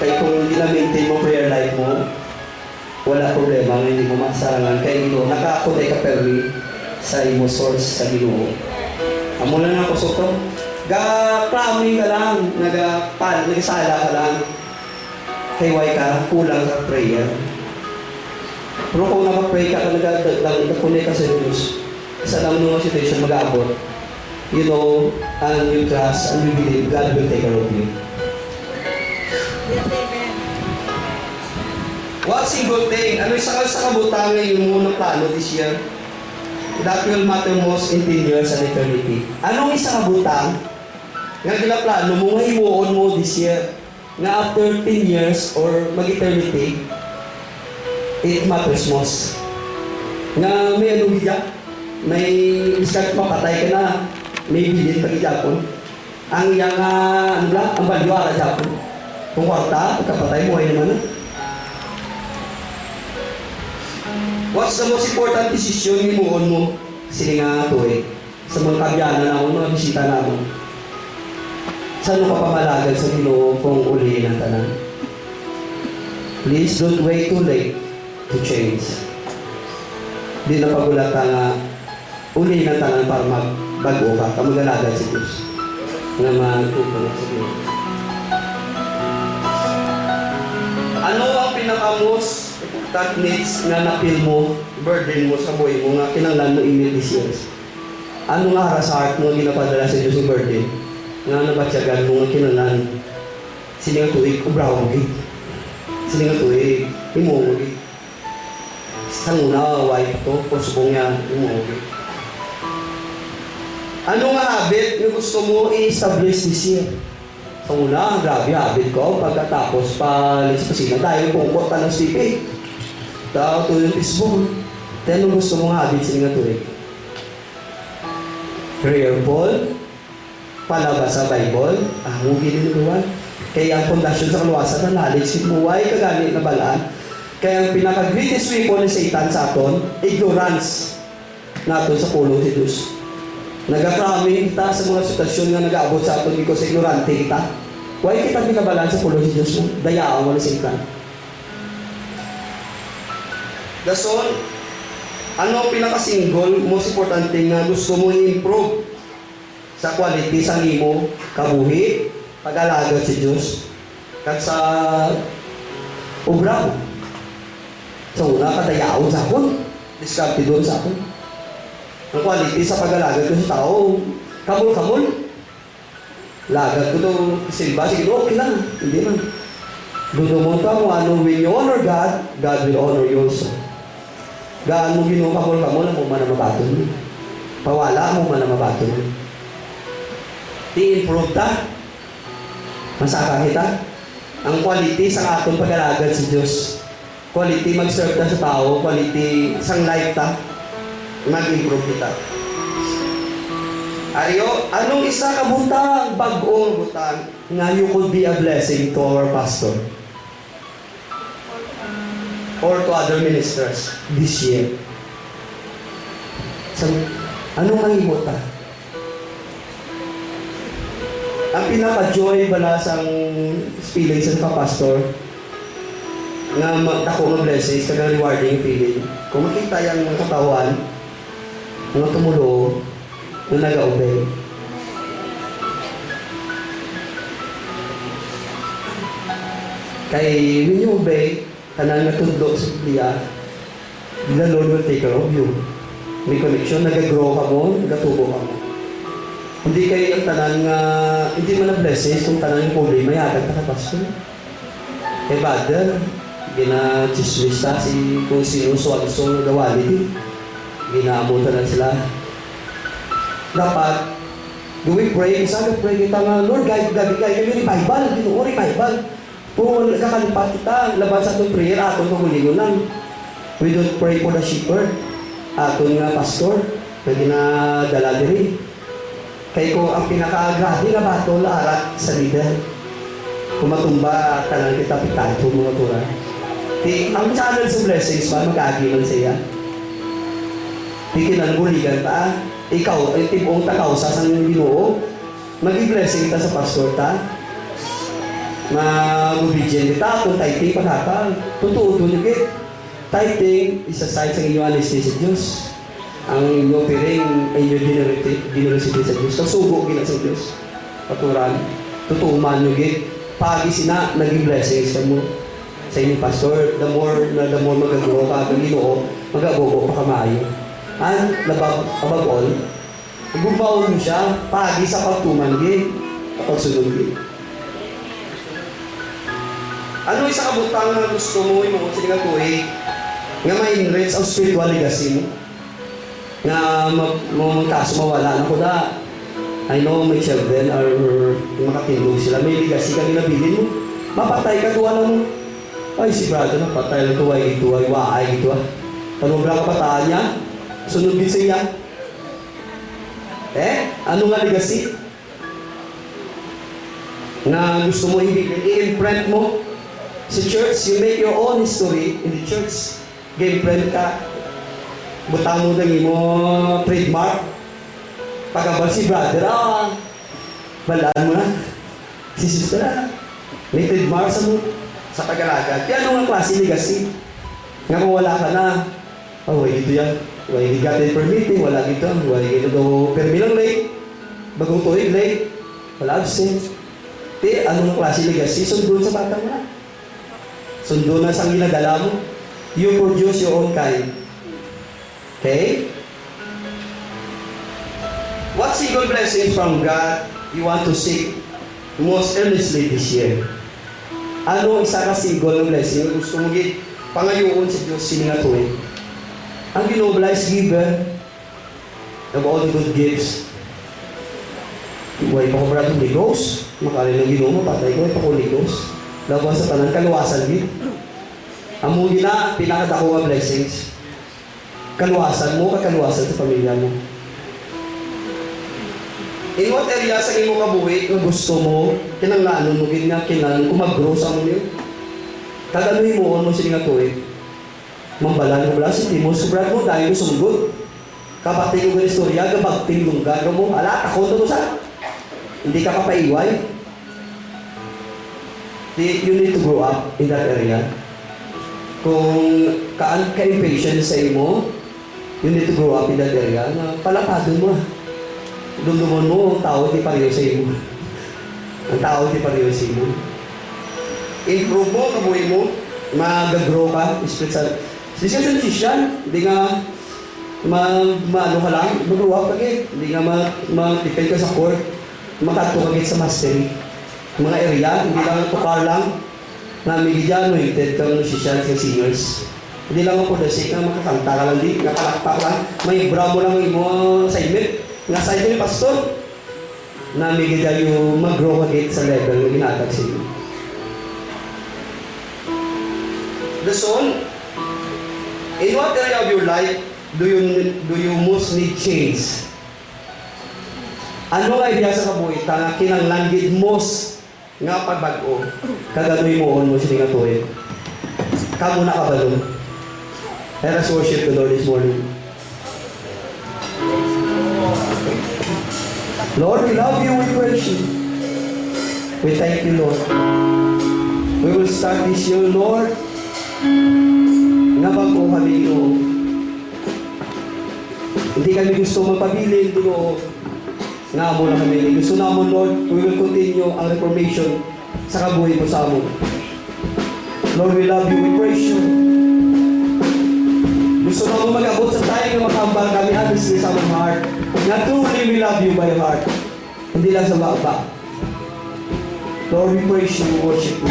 Kaya kung hindi na-maintain mo prayer life mo, wala problema, hindi mo masarangan. Kaya ino, nakakunay ka perli sa imo source sa Ginoo. Amo lang ako soto. Ga-clammy ka lang, nagsala ka lang. Kay why ka, kulang sa prayer. Pero kung nakapray ka, nagkakunay ka sa Diyos, sa lang nung situation mag-aabot, you know, and you trust, and you believe, God will take care of you. Yes, amen. What single thing? Ano isa sa kabutang yung unang plano this year? That will matter most in 10 years and eternity. Anong isa kabutang? Nga ginaplano mo, ngayon mo this year, na after 10 years or mag-eternity, it matters most. Nga may ano gidya, may iskat papatay ka na, may bilin pag Japon. Ang yang ang value ara Japon. Kung kwarta, pagkapatay mo ay naman. What's the most important decision ni mo mo? Sili nga ito eh. Sa mga kabyanan na ako, mga bisita na ako. Saan mo kapamalagan sa Ginoo kung uliin ang tanan? Please don't wait too late to change. Di na pagulata nga uli ng tanan para magbago ka, kamag-alaga si Diyos nga magkukulat sa Diyos. Ano ang pinaka-most important needs nga na-feel mo, burden mo sa buhay mo nga kinanglan mo email this year? Ano nga hara sa heart mo ginapadala sa Diyos yung burden? Nga nabatyagan mo nga kinanglan siningang tuig, ubraw mo git. Siningang tuig, imo mo git. Sa una, wife ko, pusbong niya, imo mo git. Ano nga habit na gusto mo i-establish this year? Sa una, grabe habit ko. Pagkatapos, palis pa sila dahil pungkot ka ng stipi. Tao to yung Facebook. Kaya anong gusto mong habit sila nga tuwid? Prayerful, palabas sa Bible, huwag ginagawa. Kaya ang pundasyon sa kaluwasan na knowledge, muway kagamit na balaan. Kaya ang pinaka-greatest weapon ni Satan sa aton, ignorance nato sa pulo si Diyos. Nag-cramming kita sa mga sitwasyon nga nag-aabot sa aton because ignorante kita. Why kita binabalan sa pulo si Diyos mo? Dayaan mo ni Satan. Dason, ano ang pinaka-single, most important thing na gusto mo i-improve sa quality sa imo, kabuhi, pag-alaga si Diyos, kat sa ubraw. Sa una, kadayaon sa akon, diskarte doon sa akon. Ang quality sa pag-alaga ko sa tao, kamul-kamul. Lagad ko ito, silba, sige, okay lang, hindi man. Doon mo ito, kung ano, when you honor God, God will honor you also. Gaan mo ginong kamul-kamul, mo man na mabato mo. Pawala mo man na mabato mo. Di-improve ta. Masaka kita. Ang quality sa atong pag-alagad sa Diyos. Quality mag-serve ta sa tao, quality sang life ta. Mag-improve kita. Ayo, anong isa ka butang, bag-ong butang, nga you could be a blessing to our pastor or to other ministers this year? So, anong mahimot ta? Ang pinaka-joy bala sang feeling sa pastor nga ako mag-blessings, kagang rewarding feeling. Kung makita yung mga katawan, mga tumulo, na nag-obey. Kay when you obey, kanang natudlo sa Biblia, the Lord will take care of you. May connection, nag-grow ka mo, nagatubo ka mo. Hindi kayo ang tanan nga, hindi man na blessings kung tanan yung problema, yatag ka pastor. Kay Father, gina-chismista si kung sino so gawality. Ginaabutan na sila. Dapat, gawin pray, isa pray kita nga, Lord, guide kami revival, ginoo revival. Kung kakalipat kita, labas sa itong prayer, atong kamulingon lang. We don't pray for the shepherd. Atong nga pastor, na ginadala diri. Kaya ko ang pinaka-grabe nga batol, arat sa leader. Kung matumba, tanan kita pitato mga turan. Ang channel sa blessings ba, mag-agi man siya. Di kinangguligan ta, ikaw, ay tibong takaw sa sang Ginoo, mag-blessing ta sa pastor ta, mag-obedient kita, kung tithing paghatag, totoo tunigit. Tithing, isa-side sa inyong honesty sa Diyos. Ang inyong piring, inyong generosity sa Diyos. Kasubo gina sa Diyos. Paturan, totoo man nyo git. Pagi sina, naging blessings ka mo sa inyong pastor. The more magagawa ka, ang Ginoo, mag-agogo pa kamayo. And, above all, gumawa mo siya, pagi sa pagtumanggi, pagsunod git. Ano isa kabutang na gusto mo yung mga silingang tuwi nga ma-enrich ang spiritual legacy mo? Nga kaso mawala na ko na I know may children or makatindog sila, may legacy ka ginabilin mo, mapatay ka tuwa na mo. Ay, si brother na patay na tuway ito, ay waay ito. Panubra ka pataan niya, sunod din siya. Ano nga legacy? Na gusto mo i-imprint mo sa church, you make your own history in the church. Game-friend ka. Butang mo lang mo trademark. Pagkabal si brother, balaan mo na. Si sister na. May trademark sa pag-alagad. Kaya ano nga klase legacy? Nga kung wala ka na, why dito yan? Why you got it permitting? Wala dito. Why you go permilang late? Bagong tuwig late? Wala absent. Ano nga klase legacy? Sundun sa batang mo na. Sundo na sa ginadala mo. You produce your own kind. Okay? What single blessing from God you want to seek most earnestly this year? Ano isa ka single na blessing gusto mo pangayuon sa Diyos siningatuin? Ang ginoblize giver of all the good gifts. Huwag pa ko brad Holy Ghost. Makalin ng Ginoo mo, patay ko, pa Holy Ghost. Labas sa tanan, kaluwasan din. Ang muli na, pinakadako nga blessings. Kaluwasan mo, kakaluwasan sa pamilya mo. In what area sa imo kabuhi na gusto mo, kinanglaan mo nga, kung mag-grow sa mo yun. Kaganuhin mo, ano sila nga tuwid. Mambalan mo bala, hindi mo, sobrang mo, dahil mo sumugod. Kapatid ko ng istorya, gabagting lungga mo, ala, takot mo sa. Hindi ka papaiway. You need to grow up in that area. Kung ka-impatient sa imo, you need to grow up in that area na palakadon mo. Dumdumon mo, ang tao di pareho sa imo. Ang tao di pareho sa imo. Improve mo, kabuhay mo, mag-grow ka, spiritual. Discussion Christian, hindi nga maano ka lang, mag-grow up agad. Hindi nga mag-depend ka sa court, makato agad sa mastery. Mga area, hindi lang tukar lang na may gidyan, anointed ka ng musicians and singers. Hindi lang ako the sake na makakanta ka lang di, nakalakpak lang, may bravo lang mo assignment. Nga sa ito yung pastor, na may gidyan yung mag-grow agad sa level na ginatag sa inyo. The song, in what area of your life do you most need change? Ano nga idea sa kabuhitan na kinanglanggit most nga pagbago, kaganoy mo mo sila nga tuwid. Kamu na kabalo. Let us worship the Lord this morning. Lord, we love you, we praise you. We thank you, Lord. We will start this year, Lord, na bago kami, Lord. Hindi kami gusto magpabilin, Lord. nga amo na kami. Gusto namon, Lord, we will continue ang reformation sa kabuhi mo sa amon. Lord, we love you, we praise you. Gusto namon mag-abot sa tayo na makambal kami honestly sa among heart. Na truly we love you by heart. Hindi lang sa baba. Lord, we praise you, we worship you.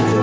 Sa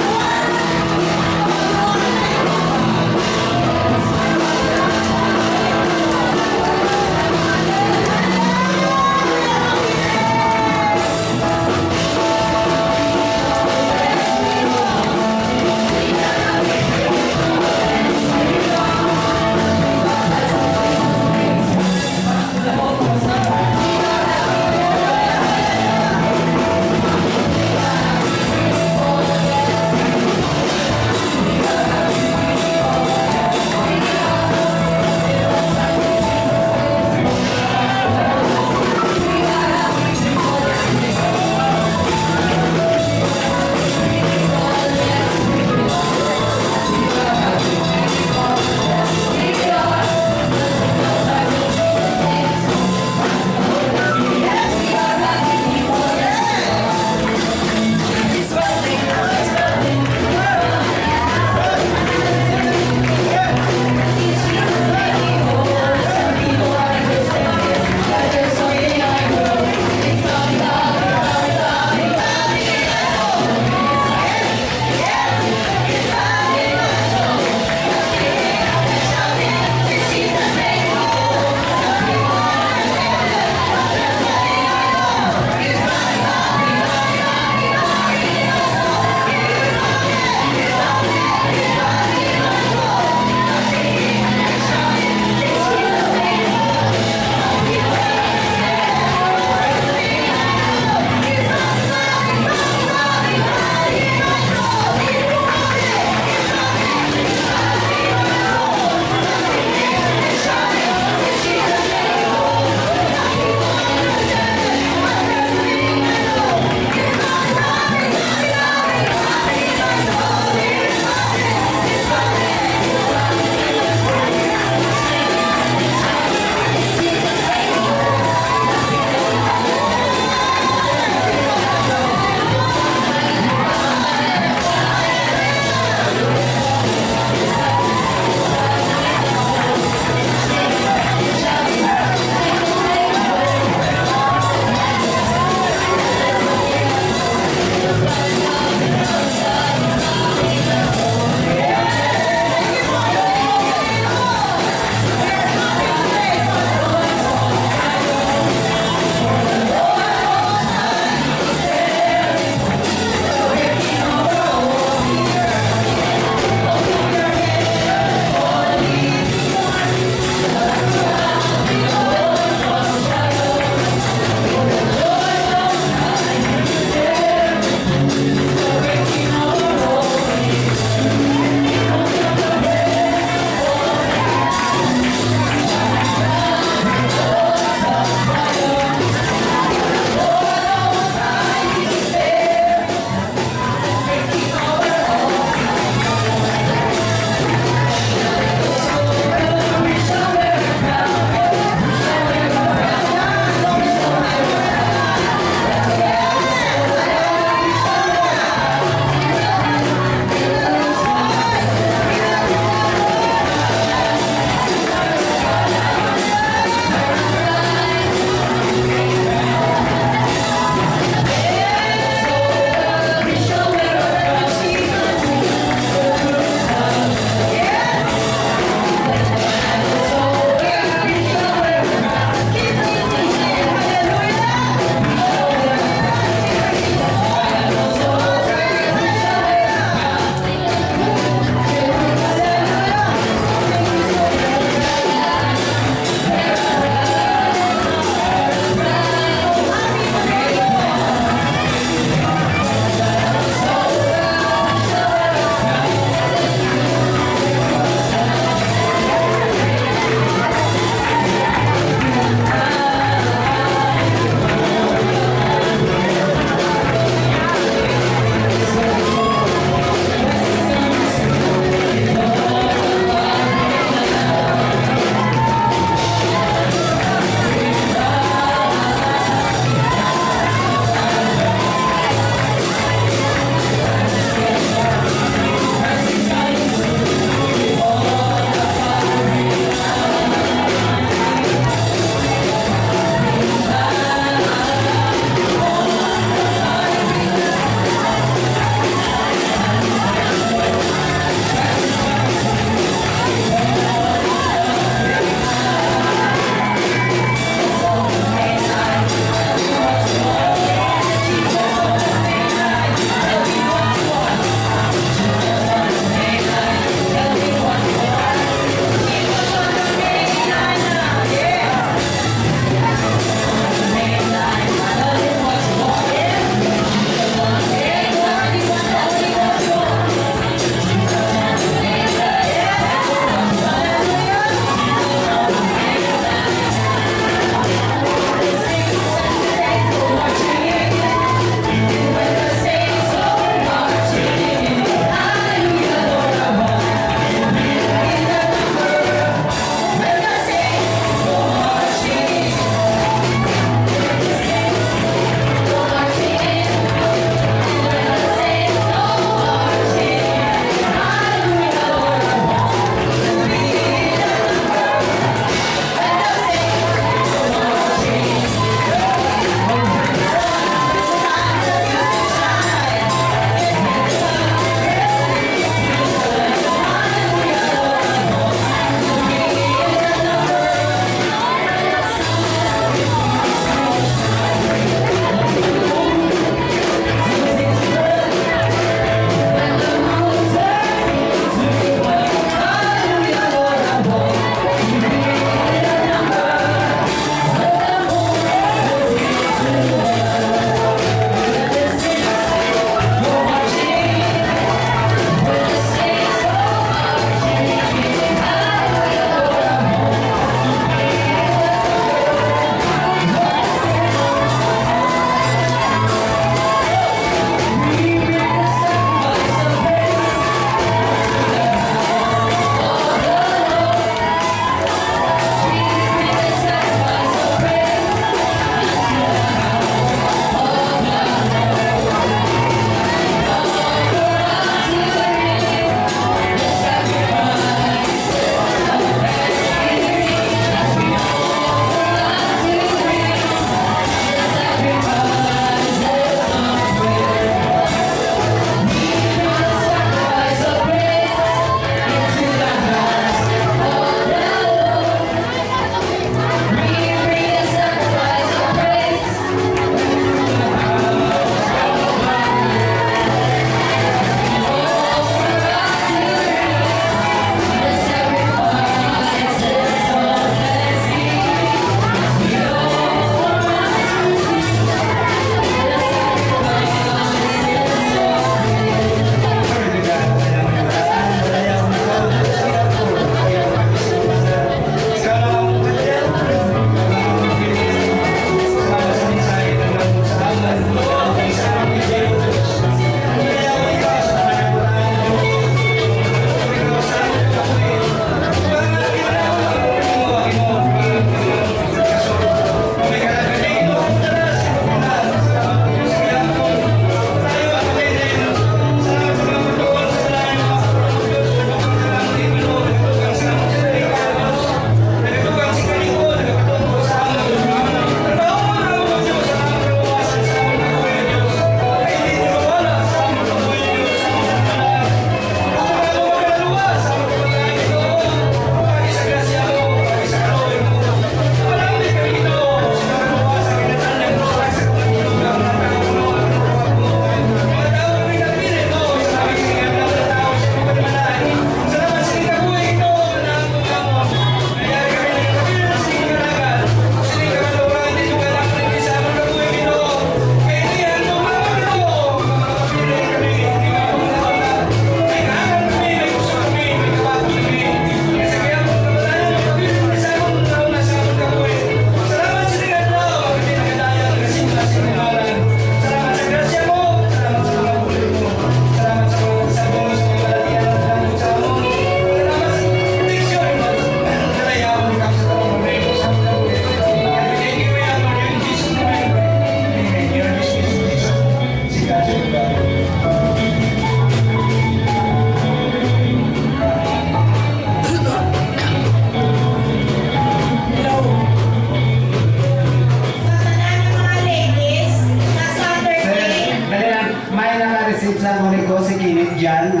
Sa ko si Kenneth Jan,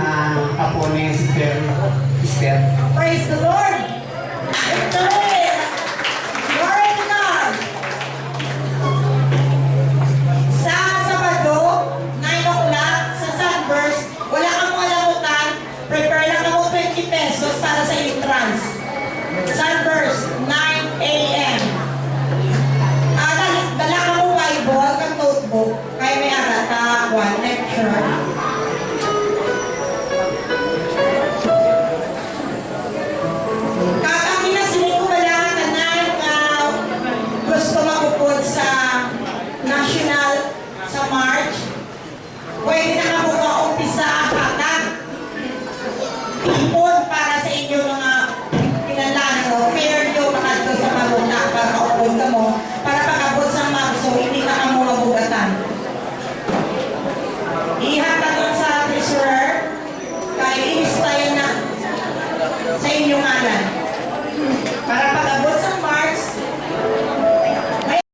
apo ni Sister. Praise the Lord.